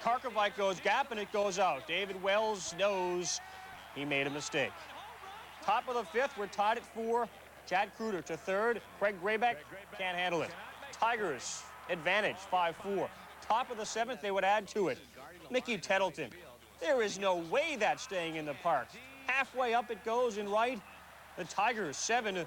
Karkovic goes gap, and it goes out. David Wells knows he made a mistake. Top of the fifth, we're tied at 4. Chad Kruder to third. Craig Graybeck can't handle it. Tigers advantage, 5-4. Top of the seventh, they would add to it. Mickey Tettleton. There is no way that's staying in the park. Halfway up it goes in right. The Tigers 7,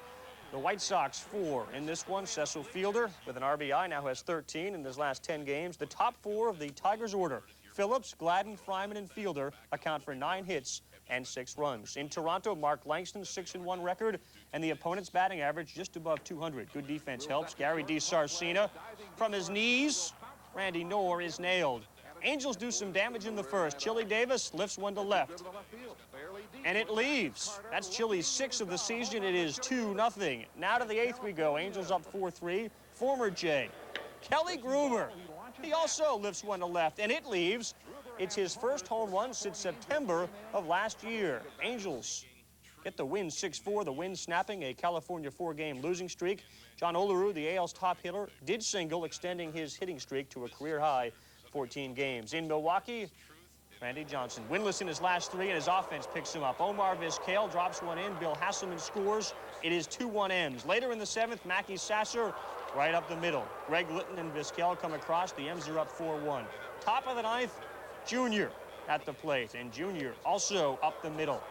the White Sox 4. In this one, Cecil Fielder with an RBI now has 13 in his last 10 games. The top 4 of the Tigers order, Phillips, Gladden, Fryman, and Fielder, account for 9 hits and 6 runs. In Toronto, Mark Langston's 6-1 record, and the opponent's batting average just above 200. Good defense helps. Gary DiSarcina from his knees. Randy Knorr is nailed. Angels do some damage in the first. Chili Davis lifts one to left. And it leaves. That's Chili's 6th of the season. It is 2-0. Now to the 8th we go. Angels up 4-3. Former J. Kelly Groomer. He also lifts one to left, and it leaves. It's his first home run since September of last year. Angels get the win 6-4, the win snapping a California 4-game losing streak. John Olerud, the AL's top hitter, did single, extending his hitting streak to a career-high 14 games. In Milwaukee, Randy Johnson, winless in his last 3, and his offense picks him up. Omar Vizquel drops one in. Bill Hasselman scores. It is 2-1 M's. Later in the 7th, Mackie Sasser right up the middle. Greg Litton and Vizquel come across. The M's are up 4-1. Top of the 9th, Junior at the plate, and Junior also up the middle.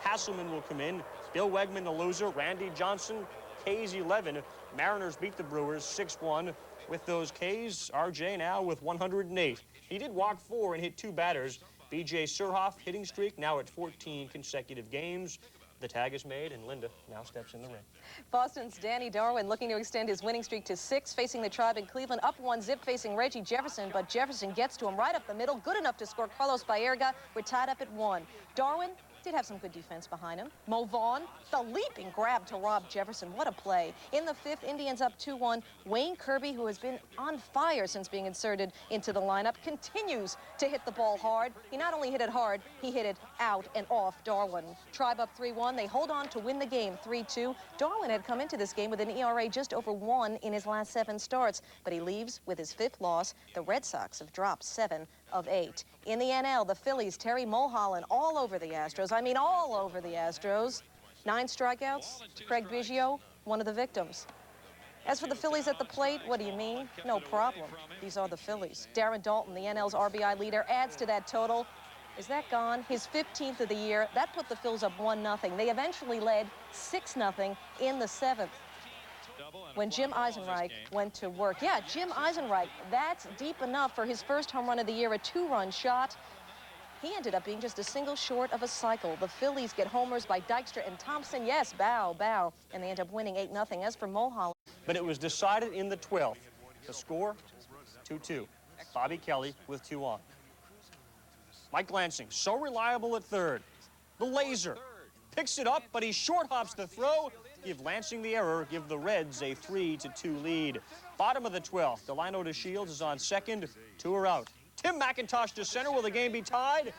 Hasselman will come in. Bill Wegman, the loser. Randy Johnson, K's 11. Mariners beat the Brewers 6-1. With those K's, RJ now with 108. He did walk 4 and hit 2 batters. B.J. Surhoff hitting streak now at 14 consecutive games. The tag is made, and Linda now steps in the ring. Boston's Danny Darwin looking to extend his winning streak to 6, facing the Tribe in Cleveland. Up 1-zip facing Reggie Jefferson, but Jefferson gets to him right up the middle. Good enough to score Carlos Baerga. We're tied up at 1. Darwin did have some good defense behind him. Mo Vaughn, the leaping grab to Rob Jefferson. What a play. In the 5th, Indians up 2-1. Wayne Kirby, who has been on fire since being inserted into the lineup, continues to hit the ball hard. He not only hit it hard, he hit it out and off Darwin. Tribe up 3-1. They hold on to win the game 3-2. Darwin had come into this game with an ERA just over 1 in his last 7 starts, but he leaves with his 5th loss. The Red Sox have dropped 7 of 8. In the NL, the Phillies, Terry Mulholland all over the Astros. I mean, all over the Astros. 9 strikeouts. Craig Biggio, one of the victims. As for the Phillies at the plate, what do you mean? No problem. These are the Phillies. Darren Daulton, the NL's RBI leader, adds to that total. Is that gone? His 15th of the year. That put the Phils up 1-0. They eventually led 6-0 in the 7th. When Jim Eisenreich went to work. Yeah, Jim Eisenreich, that's deep enough for his first home run of the year, a 2-run shot. He ended up being just a single short of a cycle. The Phillies get homers by Dykstra and Thompson. Yes, bow, and they end up winning 8-0. As for Mulholland. But it was decided in the 12th. The score, 2-2. Bobby Kelly with 2 on. Mike Lansing, so reliable at third. The laser picks it up, but he short hops the throw. Give Lansing the error, give the Reds a 3-2 lead. Bottom of the 12th, Delino DeShields is on second, 2 are out. Tim McIntosh to center, will the game be tied?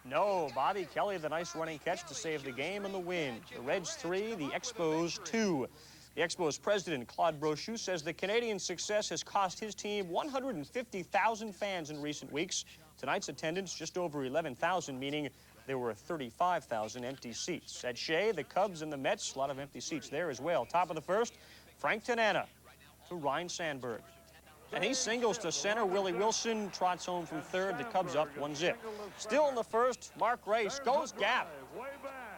No, Bobby Kelly, the nice running catch to save the game and the win. The Reds 3, the Expos 2. The Expos president, Claude Brochu, says the Canadian success has cost his team 150,000 fans in recent weeks. Tonight's attendance just over 11,000, meaning there were 35,000 empty seats. At Shea, the Cubs and the Mets, a lot of empty seats there as well. Top of the first, Frank Tanana to Ryan Sandberg. And he singles to center. Willie Wilson trots home from third. The Cubs up 1-0. Still in the first, Mark Grace goes gap.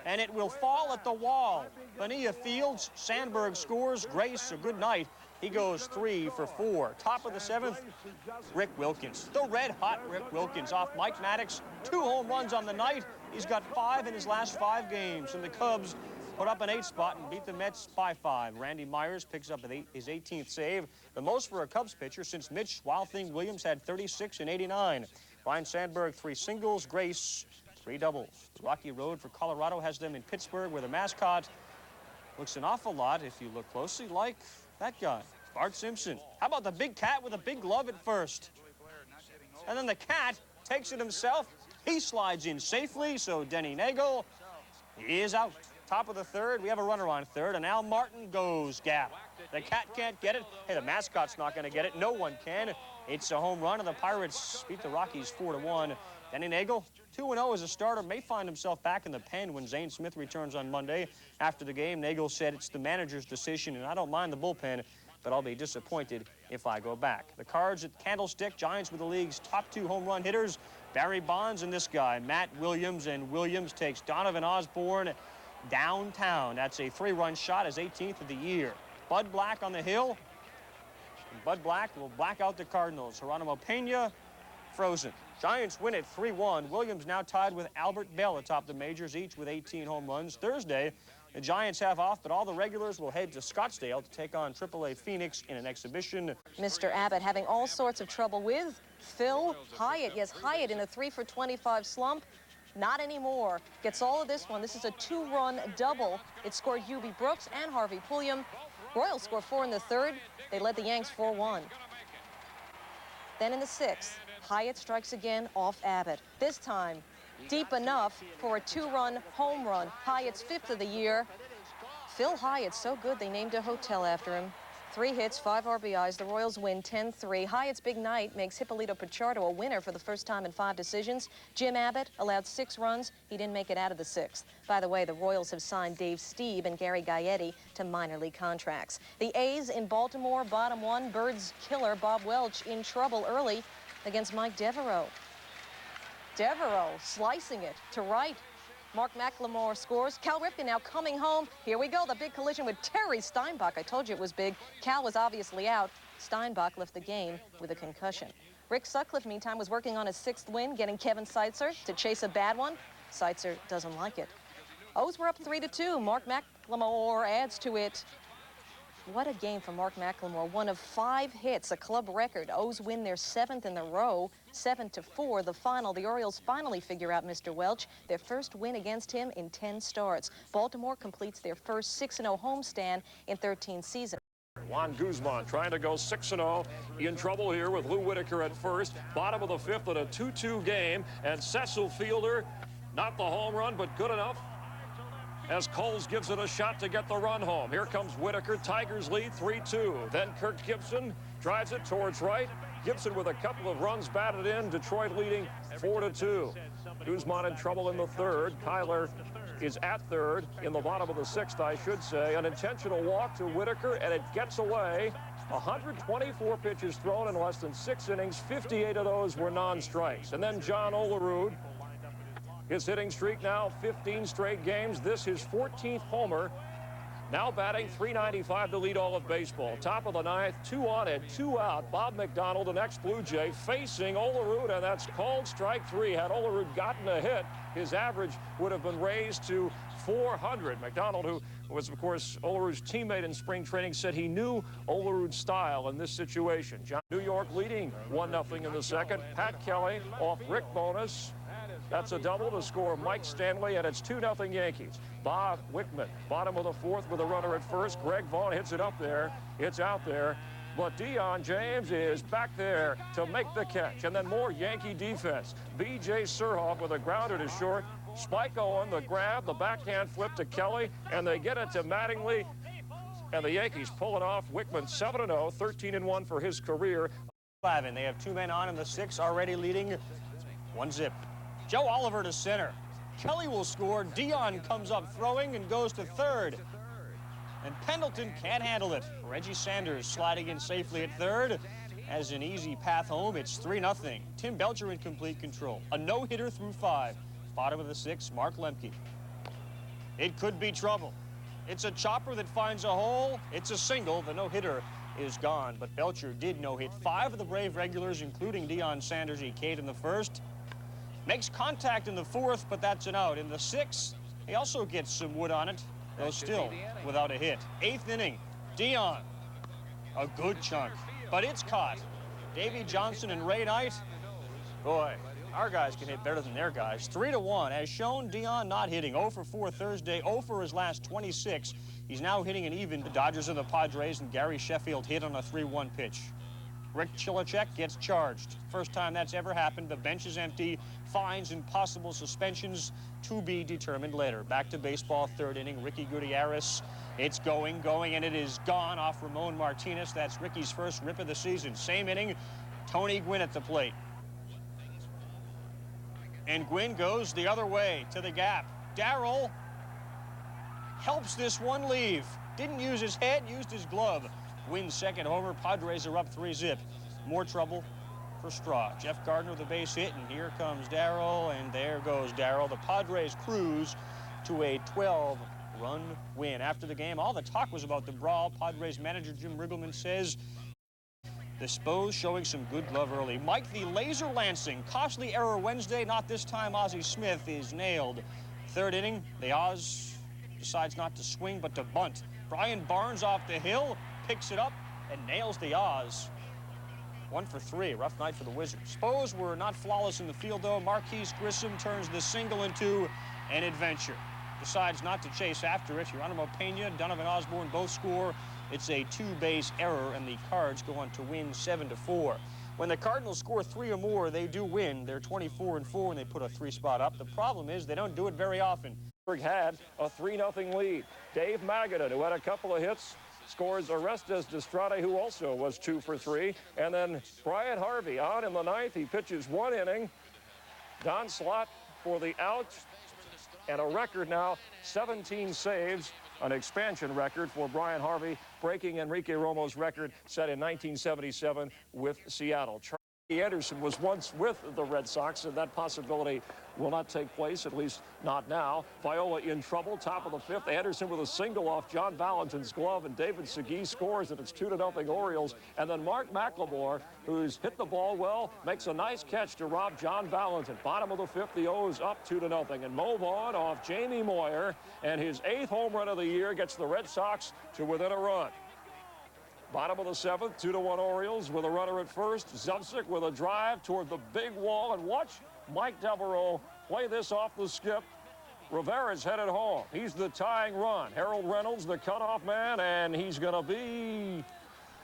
And it will fall at the wall. Bonilla fields, Sandberg scores. Grace, a good night. He goes 3 for 4. Top of the 7th, Rick Wilkins. The red-hot Rick Wilkins off Mike Maddox. 2 home runs on the night. He's got 5 in his last 5 games. And the Cubs put up an 8 spot and beat the Mets by 5. Randy Myers picks up his 18th save, the most for a Cubs pitcher since Mitch Wild Thing Williams had 36 in '89. Ryan Sandberg 3 singles, Grace 3 doubles. The Rocky Road for Colorado has them in Pittsburgh, where the mascot looks an awful lot, if you look closely, like that guy, Bart Simpson. How about the big cat with a big glove at first? And then the cat takes it himself. He slides in safely, so Denny Nagel is out. Top of the 3rd, we have a runner on third, and Al Martin goes gap. The cat can't get it. Hey, the mascot's not going to get it. No one can. It's a home run, and the Pirates beat the Rockies 4-1. Danny Nagel, 2-0 as a starter, may find himself back in the pen when Zane Smith returns on Monday. After the game, Nagel said it's the manager's decision, and I don't mind the bullpen, but I'll be disappointed if I go back. The Cards at Candlestick, Giants with the league's top 2 home run hitters, Barry Bonds and this guy, Matt Williams, and Williams takes Donovan Osborne downtown. That's a 3-run shot, his 18th of the year. Bud Black on the hill. And Bud Black will black out the Cardinals. Geronimo Pena frozen. Giants win it 3-1. Williams now tied with Albert Bell atop the majors, each with 18 home runs. Thursday, the Giants have off, but all the regulars will head to Scottsdale to take on AAA Phoenix in an exhibition. Mr. Abbott having all sorts of trouble with Phil Hyatt. Yes, Hyatt in a 3-for-25 slump. Not anymore. Gets all of this one. This is a 2-run double. It scored Hubie Brooks and Harvey Pulliam. Royals score 4 in the 3rd. They led the Yanks 4-1. Then in the 6th, Hyatt strikes again off Abbott. This time, deep enough for a 2-run home run. Hyatt's 5th of the year. Phil Hyatt, so good they named a hotel after him. 3 hits, 5 RBIs. The Royals win 10-3. Hyatt's big night makes Hippolito Pichardo a winner for the first time in 5 decisions. Jim Abbott allowed 6 runs. He didn't make it out of the 6th. By the way, the Royals have signed Dave Stieb and Gary Gaetti to minor league contracts. The A's in Baltimore, bottom 1. Birds killer Bob Welch in trouble early against Mike Devereaux. Devereaux slicing it to right. Mark McLemore scores. Cal Ripken now coming home. Here we go, the big collision with Terry Steinbach. I told you it was big. Cal was obviously out. Steinbach left the game with a concussion. Rick Sutcliffe, meantime, was working on his 6th win, getting Kevin Seitzer to chase a bad one. Seitzer doesn't like it. O's were up 3-2. Mark McLemore adds to it. What a game for Mark McLemore. 1 of 5 hits, a club record. O's win their 7th in a row, 7-4. The final, the Orioles finally figure out Mr. Welch. Their first win against him in 10 starts. Baltimore completes their first 6-0 homestand in 13 seasons. Juan Guzman trying to go 6-0. In trouble here with Lou Whitaker at first. Bottom of the 5th in a 2-2 game. And Cecil Fielder, not the home run, but good enough as Coles gives it a shot to get the run home. Here comes Whitaker. Tigers lead 3-2. Then Kirk Gibson drives it towards right. Gibson with a couple of runs batted in. Detroit leading 4-2. Guzman in trouble in the 3rd. Kyler is at 3rd in the bottom of the 6th, I should say. An intentional walk to Whitaker, and it gets away. 124 pitches thrown in less than 6 innings. 58 of those were non-strikes. And then John Olerud. His hitting streak now 15 straight games. This his 14th homer. Now batting .395 to lead all of baseball. Top of the 9th, 2 on and 2 out. Bob McDonald, the next Blue Jay, facing Olerud, and that's called strike 3. Had Olerud gotten a hit, his average would have been raised to 400. McDonald, who was, of course, Olerud's teammate in spring training, said he knew Olerud's style in this situation. New York leading 1-0 in the 2nd. Pat Kelly off Rick Bonas. That's a double to score Mike Stanley, and it's 2-0 Yankees. Bob Wickman, bottom of the 4th with a runner at first. Greg Vaughn hits it up there. It's out there. But Deion James is back there to make the catch. And then more Yankee defense. B.J. Surhoff with a grounder to short. Spike Owen, the grab, the backhand flip to Kelly, and they get it to Mattingly. And the Yankees pull it off. Wickman 7-0, 13-1 for his career. 11. They have 2 men on in the 6th, already leading 1-0. Joe Oliver to center. Kelly will score. Dion comes up throwing and goes to 3rd. And Pendleton can't handle it. Reggie Sanders sliding in safely at 3rd. Has an easy path home. It's 3-0. Tim Belcher in complete control. A no-hitter through 5. Bottom of the 6th, Mark Lemke. It could be trouble. It's a chopper that finds a hole. It's a single. The no-hitter is gone. But Belcher did no-hit 5 of the Brave regulars, including Deion Sanders. He K'd in the 1st. Makes contact in the 4th, but that's an out. In the 6th, he also gets some wood on it, though still without a hit. 8th inning, Deion, a good chunk, but it's caught. Davey Johnson and Ray Knight, boy, our guys can hit better than their guys. 3-1, as shown, Deion not hitting. 0 for 4 Thursday, 0 for his last 26. He's now hitting an even. The Dodgers and the Padres, and Gary Sheffield hit on a 3-1 pitch. Rick Chilicek gets charged. First time that's ever happened. The bench is empty. Fines and possible suspensions to be determined later. Back to baseball, third inning. Ricky Gutierrez. It's going, and it is gone off Ramon Martinez. That's Ricky's first rip of the season. Same inning, Tony Gwynn at the plate. And Gwynn goes the other way to the gap. Darrell helps this one leave. Didn't use his head, used his glove. Gwyn's second homer. Padres are up 3-zip. More trouble for Straw. Jeff Gardner with a base hit, and here comes Darrell, and there goes Darrell. The Padres cruise to a 12-run win. After the game, all the talk was about the brawl. Padres manager Jim Riggleman says the Spos showing some good glove early. Mike the Laser Lansing, costly error Wednesday. Not this time. Ozzie Smith is nailed. Third inning, the Oz decides not to swing but to bunt. Brian Barnes off the hill, picks it up and nails the Oz. 1 for 3. Rough night for the Wizards. Spos were not flawless in the field, though. Marquise Grissom turns the single into an adventure. Decides not to chase after it. Geronimo Pena, Donovan Osborne both score. It's a 2-base error, and the Cards go on to win 7-4. When the Cardinals score 3 or more, they do win. They're 24-4, and they put a 3-spot up. The problem is they don't do it very often. Had a 3-0 lead. Dave Magadan, who had a couple of hits, scores Orestes Destrade, who also was 2 for 3. And then Brian Harvey on in the ninth. He pitches 1 inning. Don Slott for the out. And a record now, 17 saves, an expansion record for Brian Harvey, breaking Enrique Romo's record set in 1977 with Seattle. Charlie Anderson was once with the Red Sox, and that possibility will not take place, at least not now. Viola in trouble, top of the 5th. Anderson with a single off John Valentin's glove, and David Segui scores, and it's 2-0 Orioles. And then Mark McLemore, who's hit the ball well, makes a nice catch to rob John Valentin. Bottom of the 5th, the O's up 2-0. And Mo Vaughn off Jamie Moyer, and his 8th home run of the year gets the Red Sox to within a run. Bottom of the 7th, 2-1 Orioles with a runner at first. Zubcic with a drive toward the big wall, and watch Mike Devereaux play this off the skip. Rivera's headed home. He's the tying run. Harold Reynolds, the cutoff man, and he's going to be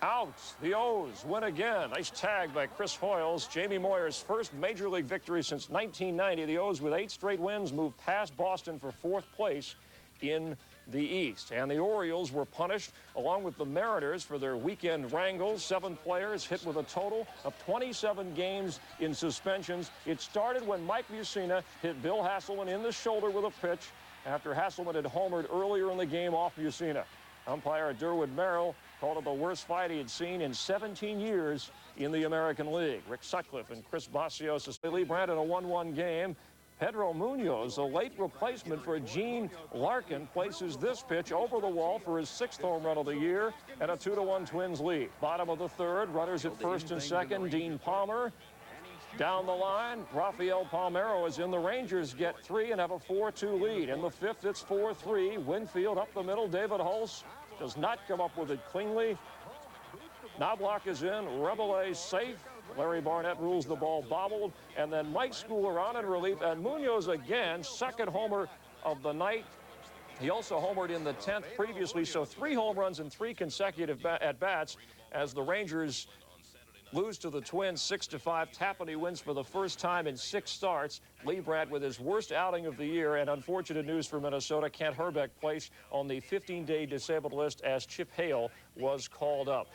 out. The O's win again. Nice tag by Chris Hoyles. Jamie Moyer's first major league victory since 1990. The O's with 8 straight wins move past Boston for 4th place in the East. And the Orioles were punished along with the Mariners for their weekend wrangles. 7 players hit with a total of 27 games in suspensions. It started when Mike Mussina hit Bill Hasselman in the shoulder with a pitch after Hasselman had homered earlier in the game off Mussina. Umpire Derwood Merrill called it the worst fight he had seen in 17 years in the American League. Rick Sutcliffe and Chris Basios, Lee Brandt in a 1-1 game. Pedro Munoz, a late replacement for Gene Larkin, places this pitch over the wall for his 6th home run of the year and a 2-1 Twins lead. Bottom of the 3rd, runners at first and second. Dean Palmer down the line. Rafael Palmeiro is in. The Rangers get 3 and have a 4-2 lead. In the 5th, it's 4-3. Winfield up the middle. David Hulse does not come up with it cleanly. Knobloch is in. Rabelais safe. Larry Barnett rules the ball bobbled, and then Mike Schooler on in relief, and Munoz again, 2nd homer of the night. He also homered in the 10th previously, so 3 home runs in 3 consecutive at-bats as the Rangers lose to the Twins 6-5. Tapani wins for the first time in 6 starts. Lee Brandt with his worst outing of the year, and unfortunate news for Minnesota. Kent Hrbek placed on the 15-day disabled list as Chip Hale was called up.